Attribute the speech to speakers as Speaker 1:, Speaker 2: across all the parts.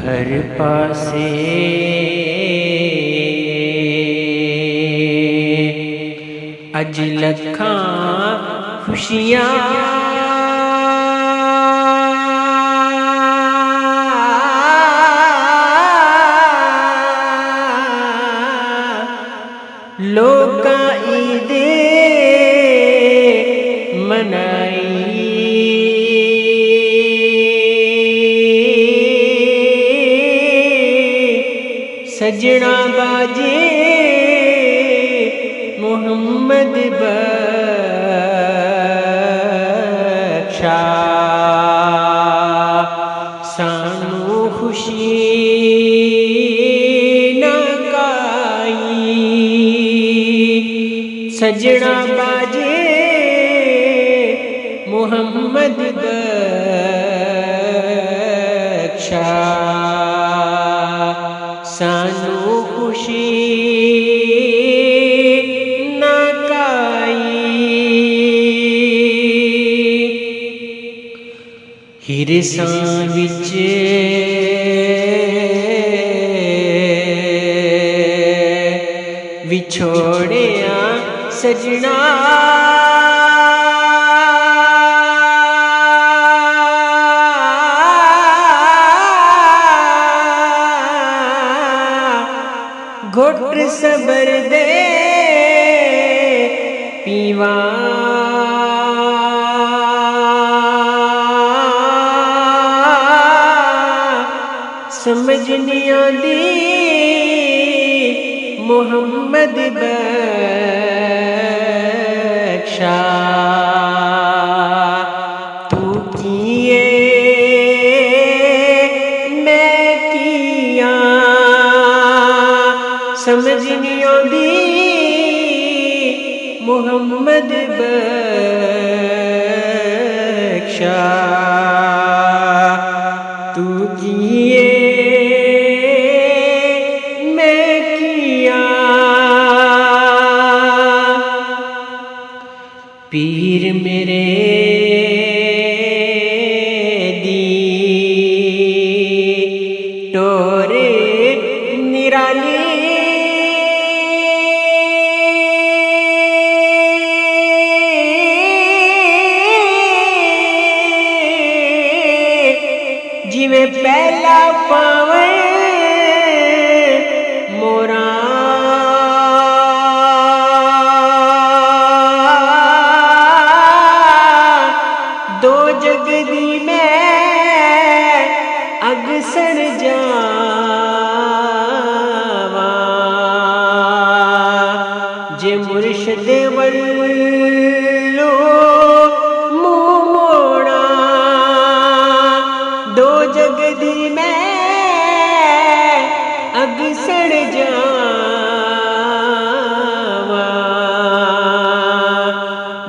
Speaker 1: हर पासे अज लखां खुशियां लोकां ईद मनाई सजना बाजे मोहम्मद बख्शा सानू खुशी ना काई सजना बाजे मोहम्मद बख्शा सानू खुशी ना काई हिरसां विच विछोड़िया सजना घुट सबर दे पीवा समझ नहीं आंदी मोहम्मद बख्शा तू किए मैं किया समझ नहीं आंदी मोहम्मद बख्शा तू किए मैं किया पीर मेरे दी टोरे निराली जिवें पहला पावे मोरा दो जग दी मैं अग सड़ जावा जे मुर्शद वल्लो मुँह मोड़ा दो जग दी मैं अग सड़ जावा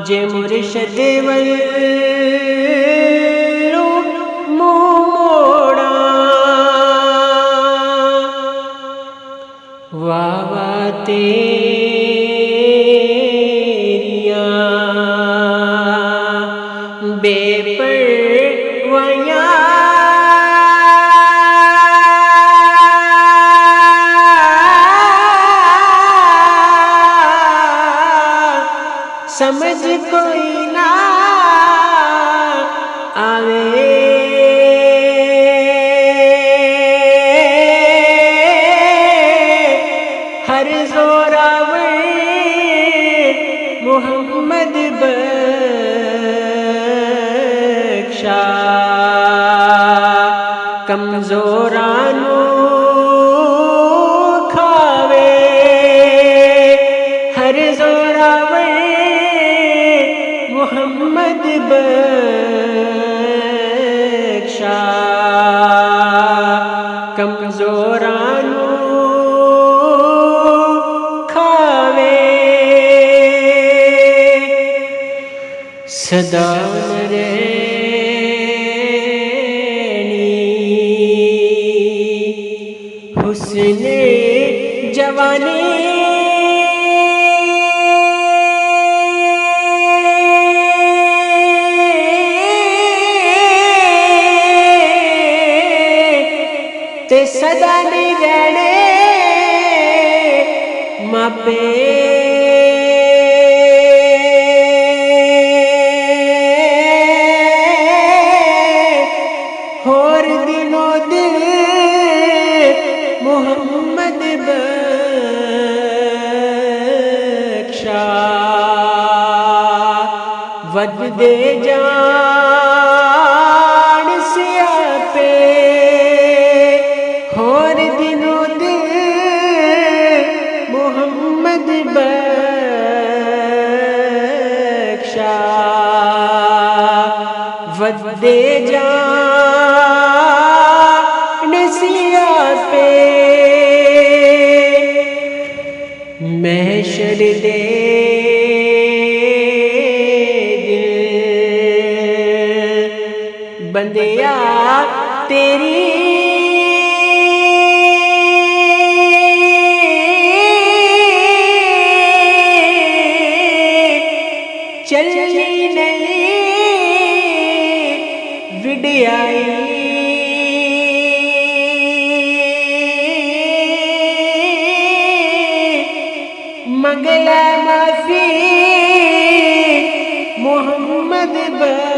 Speaker 1: जे मुर्शद वल्लो मुँह मोड़ा वाह वाह तेरियां बेपरवाहियां समझ कोई ना आवे हर जोरावर मोहम्मद बख्शा कमजोरानू खावे हर जोरावर मोहम्मद बख्शा कमजोरानू खावे सदा रहनी हुस्न जवानी ते सदा नहीं रहने मापे होर दिनों दिल मोहम्मद बख्शा वद दे जान सिया पे होर दिनों दिल मोहम्मद बख्शा वद दे जान सिया पे महशर दे बंदिया तेरी चलनी नहीं विडियाई मंगला माफी मोहम्मद बख्शा